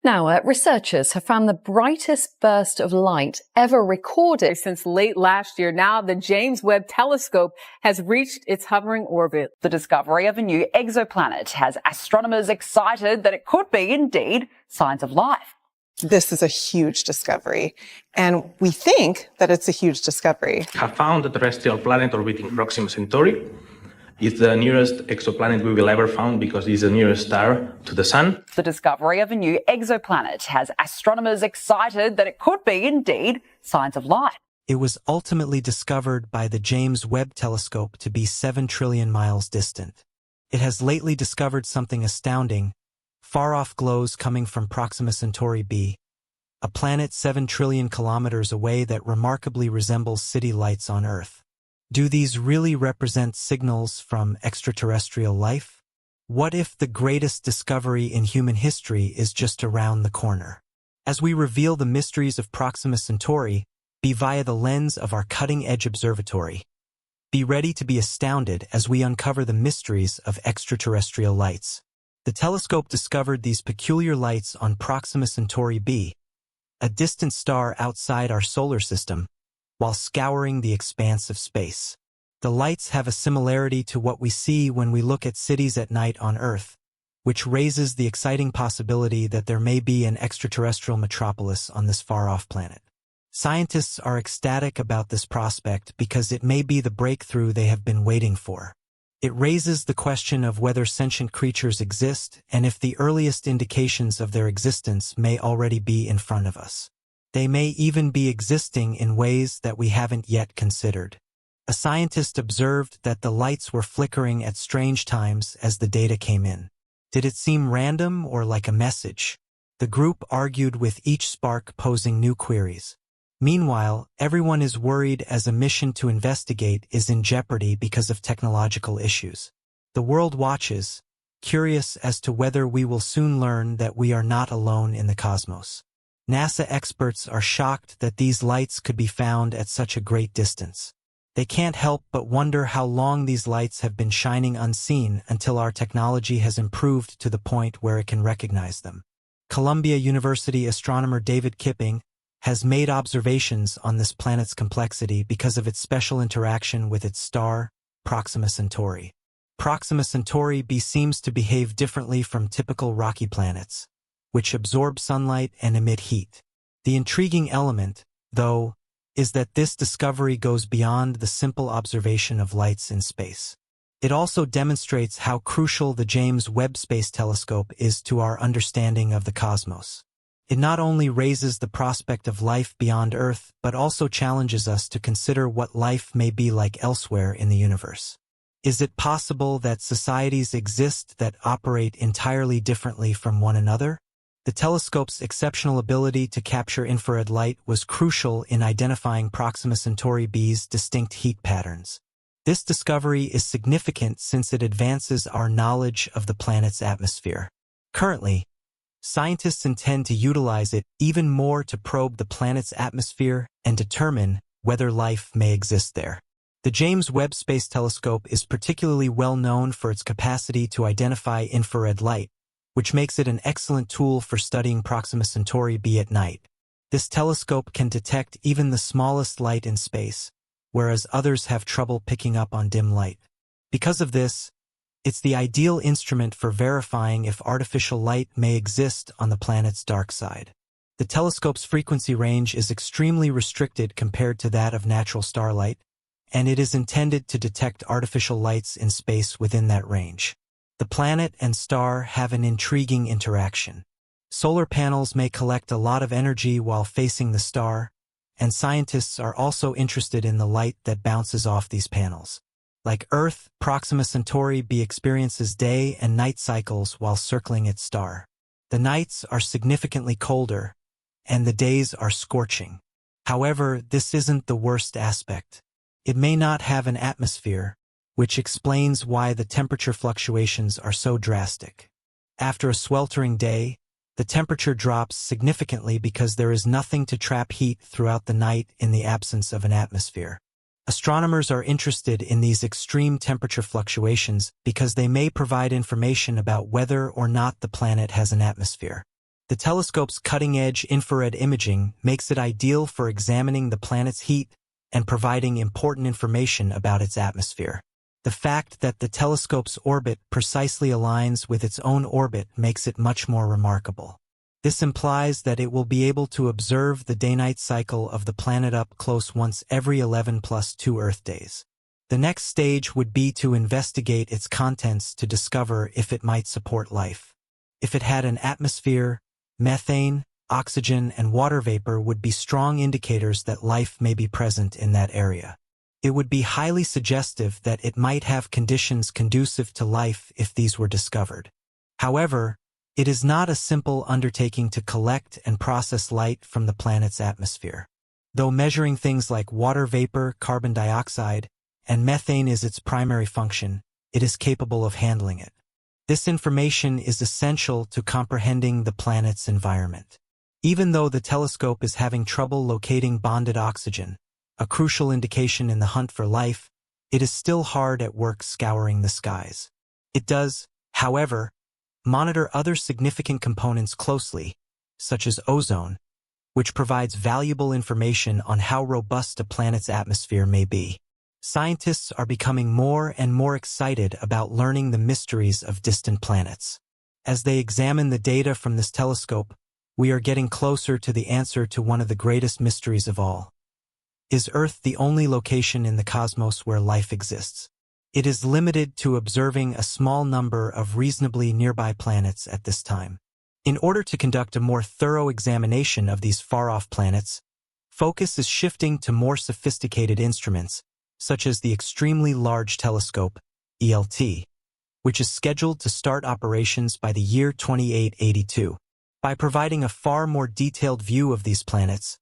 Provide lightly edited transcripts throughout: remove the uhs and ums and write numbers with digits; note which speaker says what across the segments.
Speaker 1: Now, researchers have found the brightest burst of light ever recorded
Speaker 2: since late last year. Now the James Webb Telescope has reached its hovering orbit.
Speaker 3: The discovery of a new exoplanet has astronomers excited that it could be indeed signs of life.
Speaker 4: This is a huge discovery, and we think that it's a huge discovery.
Speaker 5: Have found a terrestrial planet orbiting Proxima Centauri. It's the nearest exoplanet we will ever found because it's the nearest star to the sun.
Speaker 3: The discovery of a new exoplanet has astronomers excited that it could be indeed signs of life.
Speaker 6: It was ultimately discovered by the James Webb Telescope to be 7 trillion miles distant. It has lately discovered something astounding: far-off glows coming from Proxima Centauri b, a planet 7 trillion kilometers away that remarkably resembles city lights on Earth. Do these really represent signals from extraterrestrial life? What if the greatest discovery in human history is just around the corner? As we reveal the mysteries of Proxima Centauri, be via the lens of our cutting-edge observatory. Be ready to be astounded as we uncover the mysteries of extraterrestrial lights. The telescope discovered these peculiar lights on Proxima Centauri b, a distant star outside our solar system, while scouring the expanse of space. The lights have a similarity to what we see when we look at cities at night on Earth, which raises the exciting possibility that there may be an extraterrestrial metropolis on this far-off planet. Scientists are ecstatic about this prospect because it may be the breakthrough they have been waiting for. It raises the question of whether sentient creatures exist and if the earliest indications of their existence may already be in front of us. They may even be existing in ways that we haven't yet considered. A scientist observed that the lights were flickering at strange times as the data came in. Did it seem random or like a message? The group argued, with each spark posing new queries. Meanwhile, everyone is worried as a mission to investigate is in jeopardy because of technological issues. The world watches, curious as to whether we will soon learn that we are not alone in the cosmos. NASA experts are shocked that these lights could be found at such a great distance. They can't help but wonder how long these lights have been shining unseen until our technology has improved to the point where it can recognize them. Columbia University astronomer David Kipping has made observations on this planet's complexity because of its special interaction with its star, Proxima Centauri. Proxima Centauri b seems to behave differently from typical rocky planets, which absorb sunlight and emit heat. The intriguing element, though, is that this discovery goes beyond the simple observation of lights in space. It also demonstrates how crucial the James Webb Space Telescope is to our understanding of the cosmos. It not only raises the prospect of life beyond Earth, but also challenges us to consider what life may be like elsewhere in the universe. Is it possible that societies exist that operate entirely differently from one another? The telescope's exceptional ability to capture infrared light was crucial in identifying Proxima Centauri b's distinct heat patterns. This discovery is significant since it advances our knowledge of the planet's atmosphere. Currently, scientists intend to utilize it even more to probe the planet's atmosphere and determine whether life may exist there. The James Webb Space Telescope is particularly well known for its capacity to identify infrared light, which makes it an excellent tool for studying Proxima Centauri b at night. This telescope can detect even the smallest light in space, whereas others have trouble picking up on dim light. Because of this, it's the ideal instrument for verifying if artificial light may exist on the planet's dark side. The telescope's frequency range is extremely restricted compared to that of natural starlight, and it is intended to detect artificial lights in space within that range. The planet and star have an intriguing interaction. Solar panels may collect a lot of energy while facing the star, and scientists are also interested in the light that bounces off these panels. Like Earth, Proxima Centauri b experiences day and night cycles while circling its star. The nights are significantly colder, and the days are scorching. However, this isn't the worst aspect. It may not have an atmosphere, which explains why the temperature fluctuations are so drastic. After a sweltering day, the temperature drops significantly because there is nothing to trap heat throughout the night in the absence of an atmosphere. Astronomers are interested in these extreme temperature fluctuations because they may provide information about whether or not the planet has an atmosphere. The telescope's cutting-edge infrared imaging makes it ideal for examining the planet's heat and providing important information about its atmosphere. The fact that the telescope's orbit precisely aligns with its own orbit makes it much more remarkable. This implies that it will be able to observe the day-night cycle of the planet up close once every 11 plus 2 Earth days. The next stage would be to investigate its contents to discover if it might support life. If it had an atmosphere, methane, oxygen, and water vapor would be strong indicators that life may be present in that area. It would be highly suggestive that it might have conditions conducive to life if these were discovered. However, it is not a simple undertaking to collect and process light from the planet's atmosphere. Though measuring things like water vapor, carbon dioxide, and methane is its primary function, it is capable of handling it. This information is essential to comprehending the planet's environment. Even though the telescope is having trouble locating bonded oxygen, a crucial indication in the hunt for life, it is still hard at work scouring the skies. It does, however, monitor other significant components closely, such as ozone, which provides valuable information on how robust a planet's atmosphere may be. Scientists are becoming more and more excited about learning the mysteries of distant planets. As they examine the data from this telescope, we are getting closer to the answer to one of the greatest mysteries of all. Is Earth the only location in the cosmos where life exists? It is limited to observing a small number of reasonably nearby planets at this time. In order to conduct a more thorough examination of these far-off planets, focus is shifting to more sophisticated instruments, such as the Extremely Large Telescope, ELT, which is scheduled to start operations by the year 2882. By providing a far more detailed view of these planets,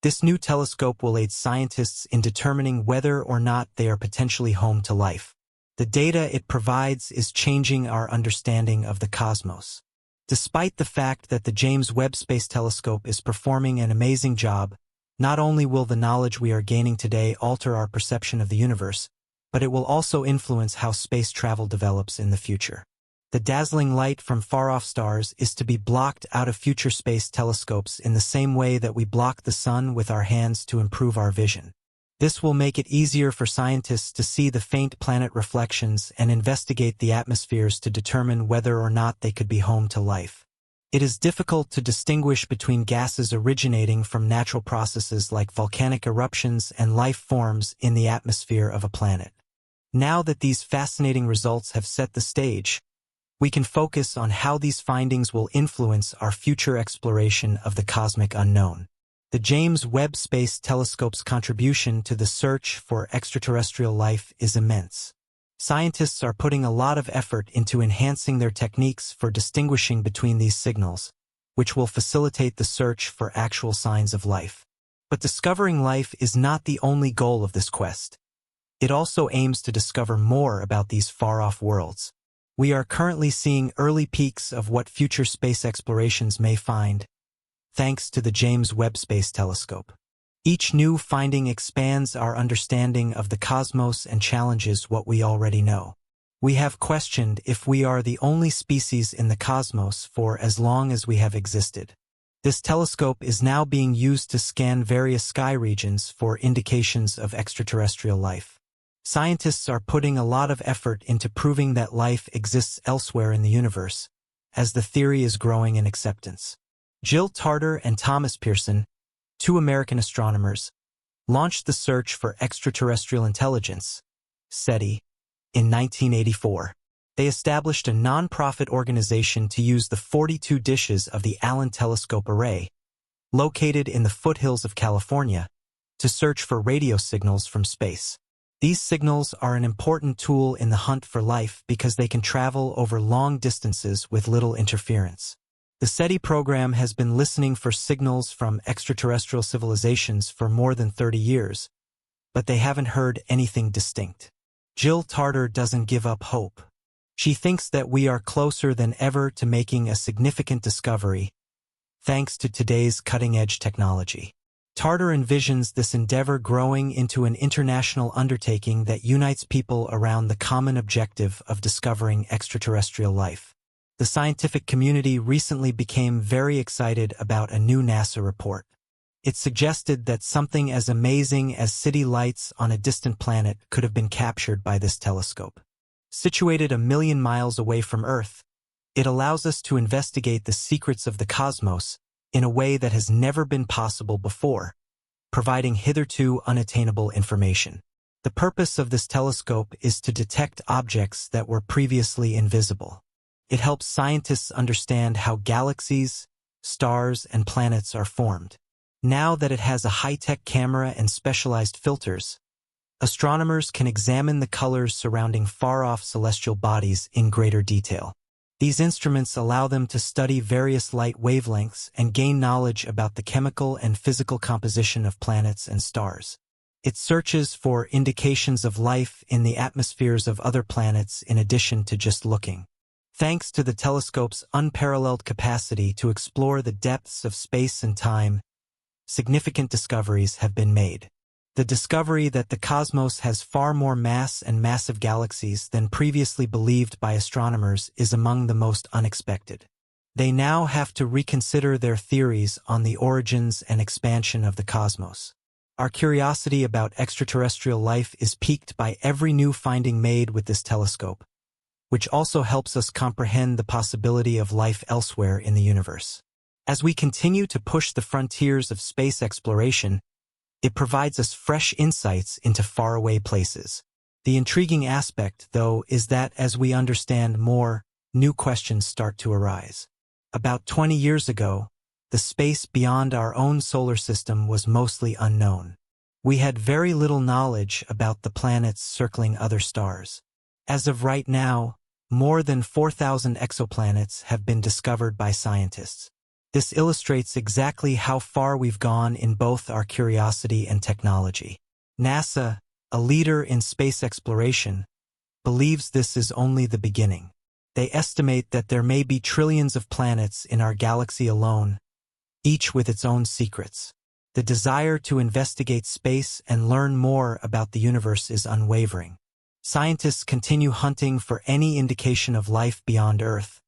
Speaker 6: this new telescope will aid scientists in determining whether or not they are potentially home to life. The data it provides is changing our understanding of the cosmos. Despite the fact that the James Webb Space Telescope is performing an amazing job, not only will the knowledge we are gaining today alter our perception of the universe, but it will also influence how space travel develops in the future. The dazzling light from far-off stars is to be blocked out of future space telescopes in the same way that we block the sun with our hands to improve our vision. This will make it easier for scientists to see the faint planet reflections and investigate the atmospheres to determine whether or not they could be home to life. It is difficult to distinguish between gases originating from natural processes like volcanic eruptions and life forms in the atmosphere of a planet. Now that these fascinating results have set the stage, we can focus on how these findings will influence our future exploration of the cosmic unknown. The James Webb Space Telescope's contribution to the search for extraterrestrial life is immense. Scientists are putting a lot of effort into enhancing their techniques for distinguishing between these signals, which will facilitate the search for actual signs of life. But discovering life is not the only goal of this quest. It also aims to discover more about these far-off worlds. We are currently seeing early peaks of what future space explorations may find, thanks to the James Webb Space Telescope. Each new finding expands our understanding of the cosmos and challenges what we already know. We have questioned if we are the only species in the cosmos for as long as we have existed. This telescope is now being used to scan various sky regions for indications of extraterrestrial life. Scientists are putting a lot of effort into proving that life exists elsewhere in the universe, as the theory is growing in acceptance. Jill Tarter and Thomas Pearson, two American astronomers, launched the Search for Extraterrestrial Intelligence, SETI, in 1984. They established a non-profit organization to use the 42 dishes of the Allen Telescope Array, located in the foothills of California, to search for radio signals from space. These signals are an important tool in the hunt for life because they can travel over long distances with little interference. The SETI program has been listening for signals from extraterrestrial civilizations for more than 30 years, but they haven't heard anything distinct. Jill Tarter doesn't give up hope. She thinks that we are closer than ever to making a significant discovery, thanks to today's cutting-edge technology. Tarter envisions this endeavor growing into an international undertaking that unites people around the common objective of discovering extraterrestrial life. the scientific community recently became very excited about a new NASA report. It suggested that something as amazing as city lights on a distant planet could have been captured by this telescope. Situated 1,000,000 miles away from Earth, it allows us to investigate the secrets of the cosmos in a way that has never been possible before, providing hitherto unattainable information. The purpose of this telescope is to detect objects that were previously invisible. It helps scientists understand how galaxies, stars, and planets are formed. Now that it has a high-tech camera and specialized filters, astronomers can examine the colors surrounding far-off celestial bodies in greater detail. These instruments allow them to study various light wavelengths and gain knowledge about the chemical and physical composition of planets and stars. It searches for indications of life in the atmospheres of other planets in addition to just looking. Thanks to the telescope's unparalleled capacity to explore the depths of space and time, significant discoveries have been made. The discovery that the cosmos has far more mass and massive galaxies than previously believed by astronomers is among the most unexpected. They now have to reconsider their theories on the origins and expansion of the cosmos. Our curiosity about extraterrestrial life is piqued by every new finding made with this telescope, which also helps us comprehend the possibility of life elsewhere in the universe. As we continue to push the frontiers of space exploration, it provides us fresh insights into faraway places. The intriguing aspect, though, is that as we understand more, new questions start to arise. About 20 years ago, the space beyond our own solar system was mostly unknown. We had very little knowledge about the planets circling other stars. As of right now, more than 4,000 exoplanets have been discovered by scientists. This illustrates exactly how far we've gone in both our curiosity and technology. NASA, a leader in space exploration, believes this is only the beginning. They estimate that there may be trillions of planets in our galaxy alone, each with its own secrets. The desire to investigate space and learn more about the universe is unwavering. Scientists continue hunting for any indication of life beyond Earth,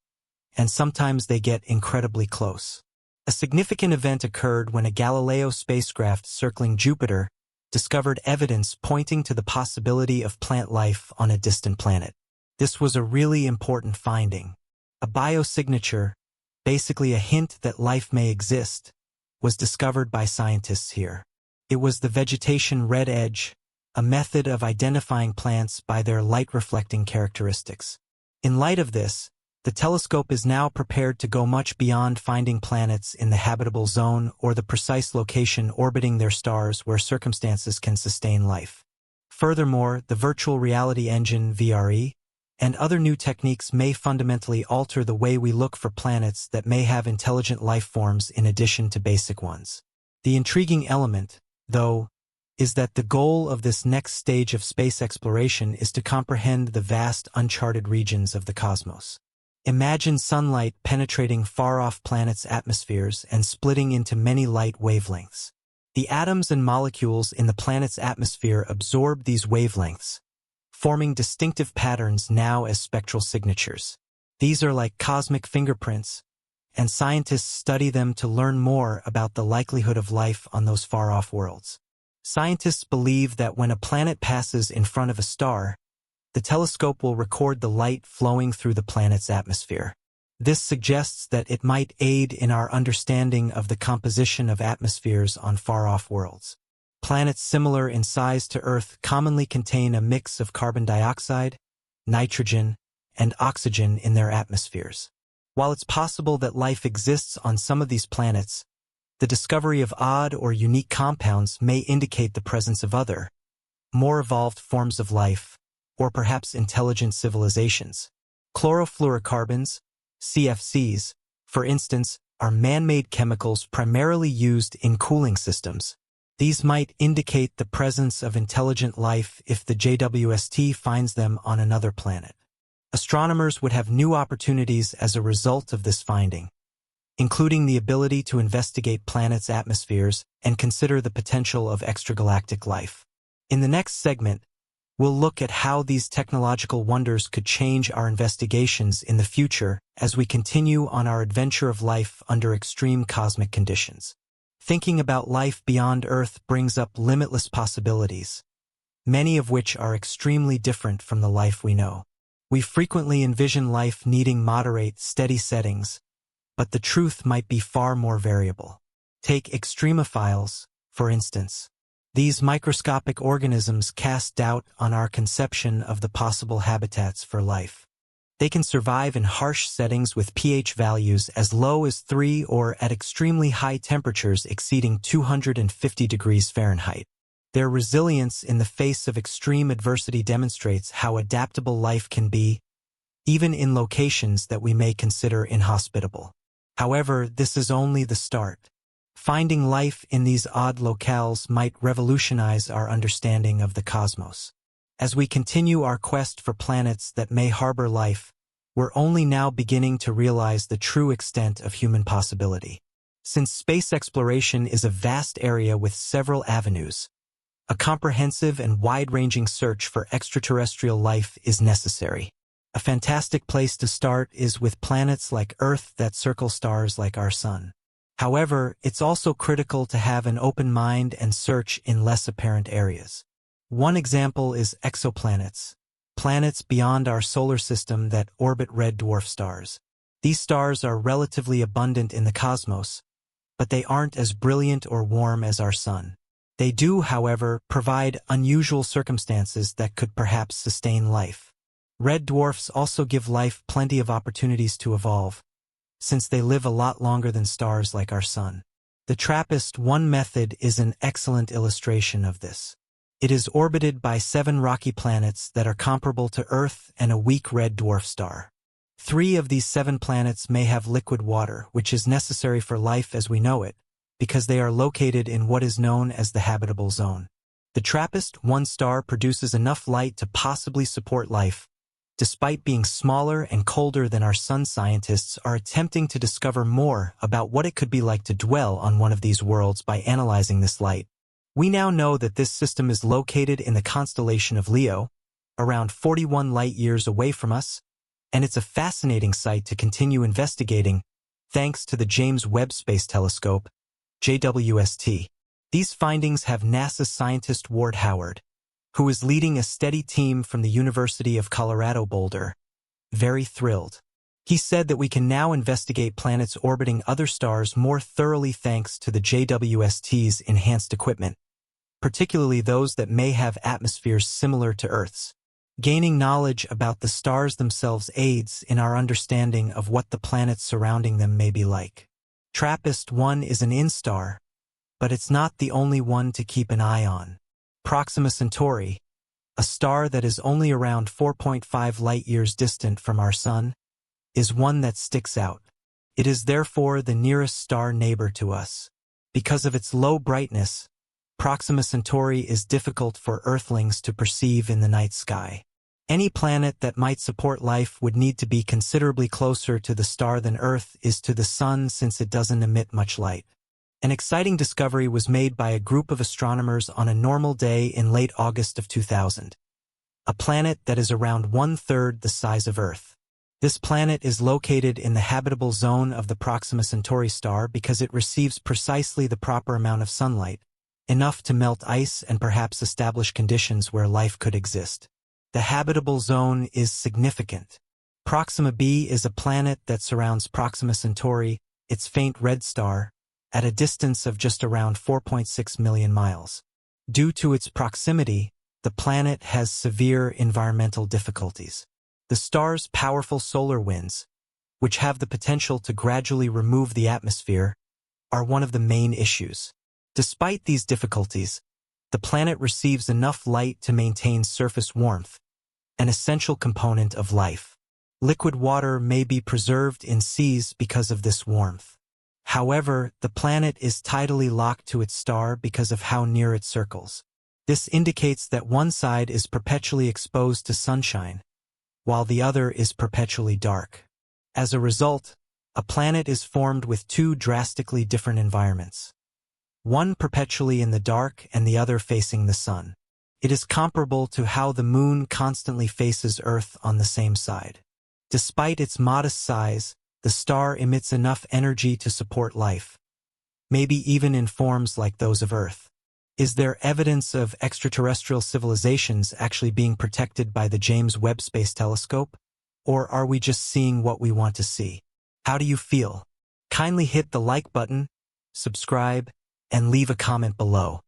Speaker 6: and sometimes they get incredibly close. A significant event occurred when a Galileo spacecraft circling Jupiter discovered evidence pointing to the possibility of plant life on a distant planet. This was a really important finding. A biosignature, basically a hint that life may exist, was discovered by scientists here. It was the vegetation red edge, a method of identifying plants by their light-reflecting characteristics. In light of this, the telescope is now prepared to go much beyond finding planets in the habitable zone or the precise location orbiting their stars where circumstances can sustain life. Furthermore, the virtual reality engine VRE and other new techniques may fundamentally alter the way we look for planets that may have intelligent life forms in addition to basic ones. The intriguing element, though, is that the goal of this next stage of space exploration is to comprehend the vast uncharted regions of the cosmos. Imagine sunlight penetrating far-off planets' atmospheres and splitting into many light wavelengths. The atoms and molecules in the planet's atmosphere absorb these wavelengths, forming distinctive patterns now as spectral signatures. These are like cosmic fingerprints, and scientists study them to learn more about the likelihood of life on those far-off worlds. Scientists believe that when a planet passes in front of a star, the telescope will record the light flowing through the planet's atmosphere. This suggests that it might aid in our understanding of the composition of atmospheres on far-off worlds. Planets similar in size to Earth commonly contain a mix of carbon dioxide, nitrogen, and oxygen in their atmospheres. While it's possible that life exists on some of these planets, the discovery of odd or unique compounds may indicate the presence of other, more evolved forms of life, or perhaps intelligent civilizations. Chlorofluorocarbons, CFCs, for instance, are man-made chemicals primarily used in cooling systems. These might indicate the presence of intelligent life if the JWST finds them on another planet. Astronomers would have new opportunities as a result of this finding, including the ability to investigate planets' atmospheres and consider the potential of extragalactic life. In the next segment, We'll look at how these technological wonders could change our investigations in the future as we continue on our adventure of life under extreme cosmic conditions. Thinking about life beyond Earth brings up limitless possibilities, many of which are extremely different from the life we know. We frequently envision life needing moderate, steady settings, but the truth might be far more variable. Take extremophiles, for instance. These microscopic organisms cast doubt on our conception of the possible habitats for life. They can survive in harsh settings with pH values as low as 3 or at extremely high temperatures exceeding 250 degrees Fahrenheit. Their resilience in the face of extreme adversity demonstrates how adaptable life can be, even in locations that we may consider inhospitable. However, this is only the start. Finding life in these odd locales might revolutionize our understanding of the cosmos. As we continue our quest for planets that may harbor life, we're only now beginning to realize the true extent of human possibility. Since space exploration is a vast area with several avenues, a comprehensive and wide-ranging search for extraterrestrial life is necessary. A fantastic place to start is with planets like Earth that circle stars like our Sun. However, it's also critical to have an open mind and search in less apparent areas. One example is exoplanets, planets beyond our solar system that orbit red dwarf stars. These stars are relatively abundant in the cosmos, but they aren't as brilliant or warm as our Sun. They do, however, provide unusual circumstances that could perhaps sustain life. Red dwarfs also give life plenty of opportunities to evolve, since they live a lot longer than stars like our Sun. The TRAPPIST-1 method is an excellent illustration of this. It is orbited by 7 rocky planets that are comparable to Earth and a weak red dwarf star. 3 of these 7 planets may have liquid water, which is necessary for life as we know it, because they are located in what is known as the habitable zone. The TRAPPIST-1 star produces enough light to possibly support life. Despite being smaller and colder than our Sun, scientists are attempting to discover more about what it could be like to dwell on one of these worlds by analyzing this light. We now know that this system is located in the constellation of Leo, around 41 light-years away from us, and it's a fascinating site to continue investigating thanks to the James Webb Space Telescope, JWST. These findings have NASA scientist Ward Howard, who is leading a steady team from the University of Colorado Boulder, very thrilled. He said that we can now investigate planets orbiting other stars more thoroughly thanks to the JWST's enhanced equipment, particularly those that may have atmospheres similar to Earth's. Gaining knowledge about the stars themselves aids in our understanding of what the planets surrounding them may be like. TRAPPIST-1 is an in-star, but it's not the only one to keep an eye on. Proxima Centauri, a star that is only around 4.5 light-years distant from our Sun, is one that sticks out. It is therefore the nearest star neighbor to us. Because of its low brightness, Proxima Centauri is difficult for Earthlings to perceive in the night sky. Any planet that might support life would need to be considerably closer to the star than Earth is to the Sun, since it doesn't emit much light. An exciting discovery was made by a group of astronomers on a normal day in late August of 2000. A planet that is around 1/3 the size of Earth. This planet is located in the habitable zone of the Proxima Centauri star because it receives precisely the proper amount of sunlight, enough to melt ice and perhaps establish conditions where life could exist. The habitable zone is significant. Proxima b is a planet that surrounds Proxima Centauri, its faint red star, at a distance of just around 4.6 million miles. Due to its proximity, the planet has severe environmental difficulties. The star's powerful solar winds, which have the potential to gradually remove the atmosphere, are one of the main issues. Despite these difficulties, the planet receives enough light to maintain surface warmth, an essential component of life. Liquid water may be preserved in seas because of this warmth. However, the planet is tidally locked to its star because of how near it circles. This indicates that one side is perpetually exposed to sunshine, while the other is perpetually dark. As a result, a planet is formed with 2 drastically different environments. One perpetually in the dark and the other facing the sun. It is comparable to how the moon constantly faces Earth on the same side. Despite its modest size, the star emits enough energy to support life, maybe even in forms like those of Earth. Is there evidence of extraterrestrial civilizations actually being protected by the James Webb Space Telescope? Or are we just seeing what we want to see? How do you feel? Kindly hit the like button, subscribe, and leave a comment below.